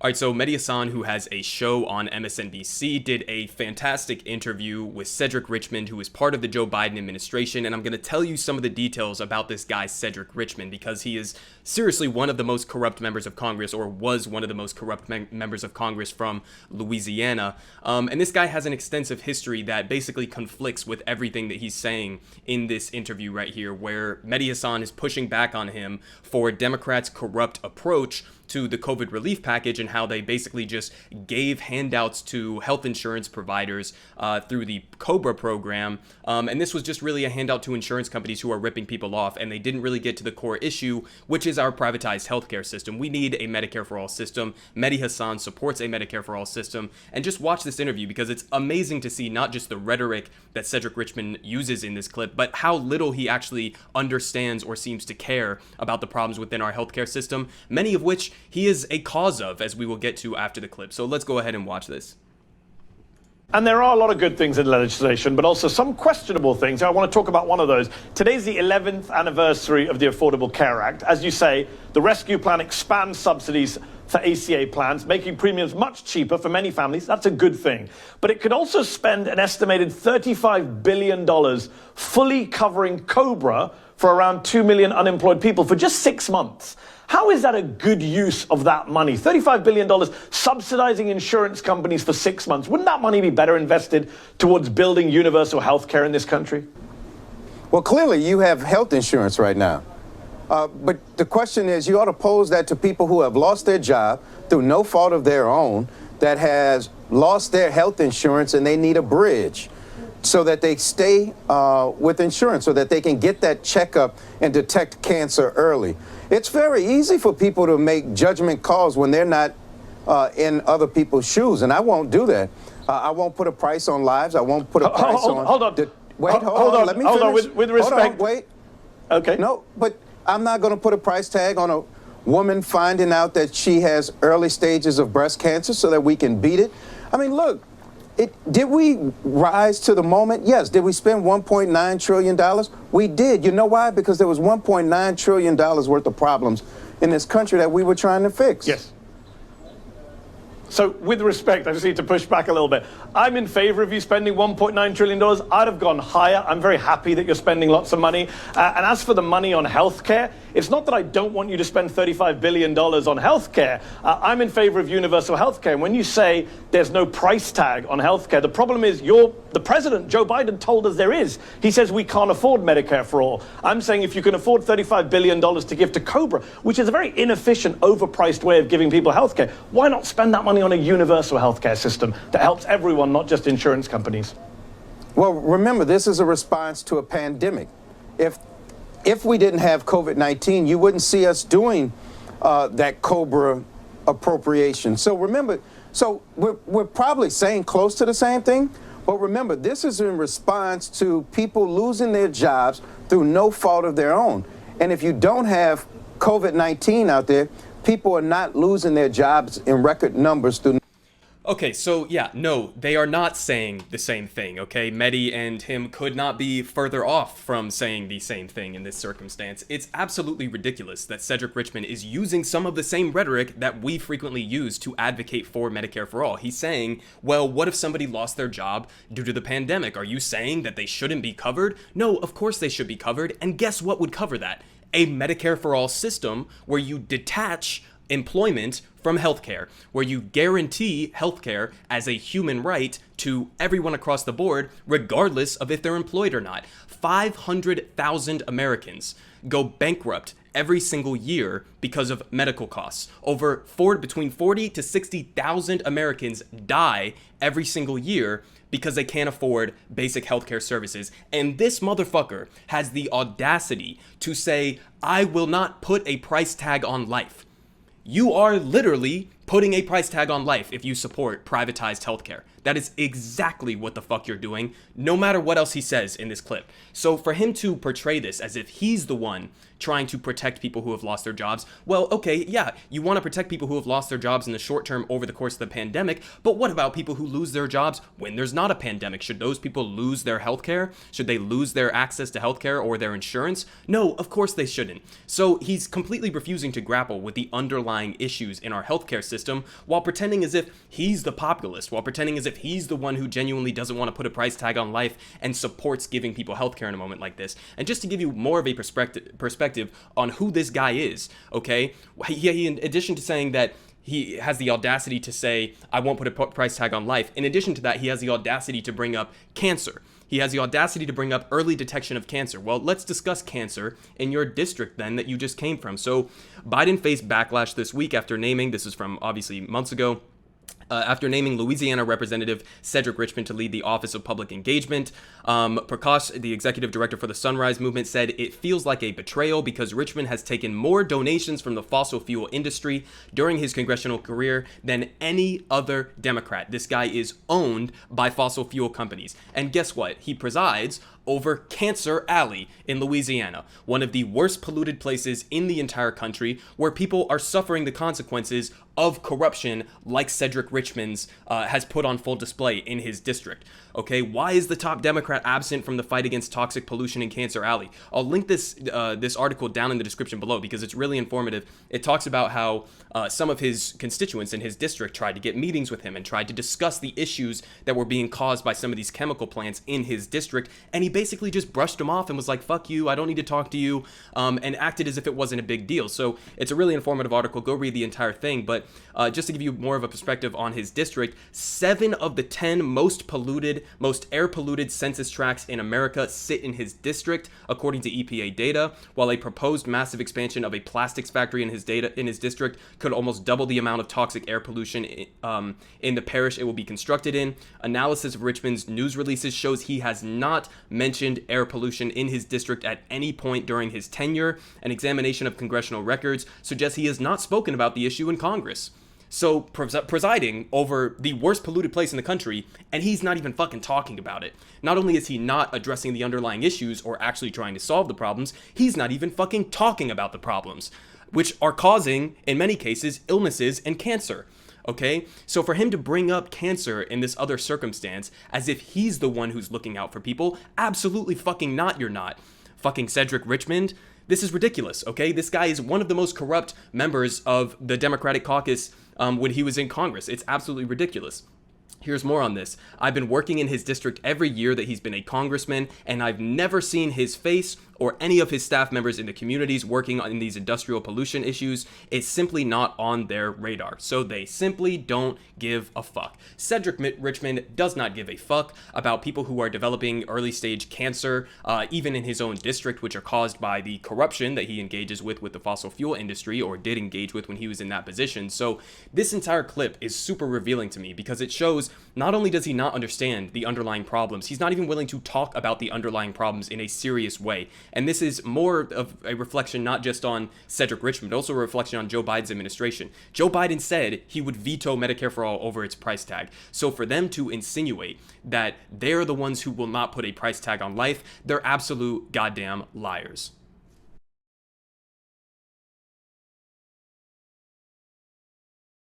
All right, so Mehdi Hasan, who has a show on MSNBC, did a fantastic interview with Cedric Richmond, who is part of the Joe Biden administration. And I'm going to tell you some of the details about this guy, Cedric Richmond, because he is seriously one of the most corrupt members of Congress, or was one of the most corrupt members of Congress from Louisiana. And this guy has an extensive history that basically conflicts with everything that he's saying in this interview right here, where Mehdi Hasan is pushing back on him for Democrats' corrupt approach to the COVID relief package and how they basically just gave handouts to health insurance providers through the COBRA program. And this was just really a handout to insurance companies who are ripping people off, and they didn't really get to the core issue, which is our privatized healthcare system. We need a Medicare for all system. Mehdi Hasan supports a Medicare for all system. And just watch this interview, because it's amazing to see not just the rhetoric that Cedric Richmond uses in this clip, but how little he actually understands or seems to care about the problems within our healthcare system, many of which he is a cause of, as we will get to after the clip. So let's go ahead and watch this. And there are a lot of good things in legislation, but also some questionable things. I want to talk about one of those. Today's the 11th anniversary of the Affordable Care Act. As you say, the rescue plan expands subsidies for ACA plans, making premiums much cheaper for many families. That's a good thing. But it could also spend an estimated $35 billion fully covering COBRA for around 2 million unemployed people for just 6 months. How is that a good use of that money? $35 billion subsidizing insurance companies for 6 months. Wouldn't that money be better invested towards building universal health care in this country? Well, clearly you have health insurance right now. But the question is, you ought to pose that to people who have lost their job through no fault of their own, that has lost their health insurance, and they need a bridge so that they stay with insurance, so that they can get that checkup and detect cancer early. It's very easy for people to make judgment calls when they're not in other people's shoes, and I won't do that. I won't put a price on lives. I won't put a price on... Hold on. Hold on. Let me finish. Hold on, with respect. Hold on, wait. Okay. No, but I'm not going to put a price tag on a woman finding out that she has early stages of breast cancer so that we can beat it. I mean, look, did we rise to the moment? Yes. Did we spend $1.9 trillion? We did. You know why? Because there was $1.9 trillion worth of problems in this country that we were trying to fix. Yes. So, with respect, I just need to push back a little bit. I'm in favor of you spending $1.9 trillion. I'd have gone higher. I'm very happy that you're spending lots of money. And as for the money on healthcare, it's not that I don't want you to spend $35 billion on healthcare. I'm in favor of universal healthcare. And when you say there's no price tag on healthcare, the problem is the president, Joe Biden, told us there is. He says we can't afford Medicare for all. I'm saying if you can afford $35 billion to give to COBRA, which is a very inefficient, overpriced way of giving people healthcare, why not spend that money on a universal healthcare system that helps everyone, not just insurance companies? Well, remember, this is a response to a pandemic. If we didn't have COVID-19, you wouldn't see us doing that COBRA appropriation. So remember, we're probably saying close to the same thing, but remember, this is in response to people losing their jobs through no fault of their own. And if you don't have COVID-19 out there, people are not losing their jobs in record numbers through... Okay, so yeah, no, they are not saying the same thing, okay? Mehdi and him could not be further off from saying the same thing in this circumstance. It's absolutely ridiculous that Cedric Richmond is using some of the same rhetoric that we frequently use to advocate for Medicare for all. He's saying, well, what if somebody lost their job due to the pandemic? Are you saying that they shouldn't be covered? No, of course they should be covered, and guess what would cover that? A Medicare for all system where you detach employment from healthcare, where you guarantee healthcare as a human right to everyone across the board, regardless of if they're employed or not. 500,000 Americans go bankrupt every single year because of medical costs. Between 40 to 60,000 Americans die every single year because they can't afford basic healthcare services. And this motherfucker has the audacity to say, I will not put a price tag on life. You are literally putting a price tag on life if you support privatized healthcare. That is exactly what the fuck you're doing, no matter what else he says in this clip. So for him to portray this as if he's the one trying to protect people who have lost their jobs. Well, okay, yeah, you want to protect people who have lost their jobs in the short term over the course of the pandemic, but what about people who lose their jobs when there's not a pandemic? Should those people lose their healthcare? Should they lose their access to healthcare or their insurance? No, of course they shouldn't. So he's completely refusing to grapple with the underlying issues in our healthcare system while pretending as if he's the populist, while pretending as if he's the one who genuinely doesn't want to put a price tag on life and supports giving people healthcare in a moment like this. And just to give you more of a perspective on who this guy is, okay, he in addition to saying that he has the audacity to say, I won't put a price tag on life, in addition to that, he has the audacity to bring up cancer. He has the audacity to bring up early detection of cancer. Well, let's discuss cancer in your district then that you just came from. So Biden faced backlash this week after naming, this is from obviously months ago, after naming Louisiana Representative Cedric Richmond to lead the Office of Public Engagement. Prakash, the executive director for the Sunrise Movement, said it feels like a betrayal because Richmond has taken more donations from the fossil fuel industry during his congressional career than any other Democrat. This guy is owned by fossil fuel companies. And guess what? He presides over Cancer Alley in Louisiana, one of the worst polluted places in the entire country, where people are suffering the consequences of corruption like Cedric Richmond's has put on full display in his district. Okay, why is the top Democrat absent from the fight against toxic pollution in Cancer Alley? I'll link this article down in the description below because it's really informative. It talks about how some of his constituents in his district tried to get meetings with him and tried to discuss the issues that were being caused by some of these chemical plants in his district, and he basically just brushed them off and was like, fuck you, I don't need to talk to you, and acted as if it wasn't a big deal. So it's a really informative article. Go read the entire thing, but just to give you more of a perspective on his district, 7 of the 10 most air polluted census tracts in America sit in his district, according to EPA data, while a proposed massive expansion of a plastics factory in his district could almost double the amount of toxic air pollution in the parish it will be constructed in. Analysis of Richmond's news releases shows he has not mentioned air pollution in his district at any point during his tenure. An examination of congressional records suggests he has not spoken about the issue in Congress. So presiding over the worst polluted place in the country, and he's not even fucking talking about it. Not only is he not addressing the underlying issues or actually trying to solve the problems, he's not even fucking talking about the problems, which are causing, in many cases, illnesses and cancer. Okay, so for him to bring up cancer in this other circumstance as if he's the one who's looking out for people, absolutely fucking not, you're not. Fucking Cedric Richmond, this is ridiculous, okay? This guy is one of the most corrupt members of the Democratic caucus when he was in Congress. It's absolutely ridiculous. Here's more on this. I've been working in his district every year that he's been a congressman, and I've never seen his face or any of his staff members in the communities working on these industrial pollution issues. It's simply not on their radar. So they simply don't give a fuck. Cedric Richmond does not give a fuck about people who are developing early stage cancer, even in his own district, which are caused by the corruption that he engages with the fossil fuel industry, or did engage with when he was in that position. So this entire clip is super revealing to me because it shows not only does he not understand the underlying problems, he's not even willing to talk about the underlying problems in a serious way. And this is more of a reflection not just on Cedric Richmond, but also a reflection on Joe Biden's administration. Joe Biden said he would veto Medicare for All over its price tag. So for them to insinuate that they're the ones who will not put a price tag on life, they're absolute goddamn liars.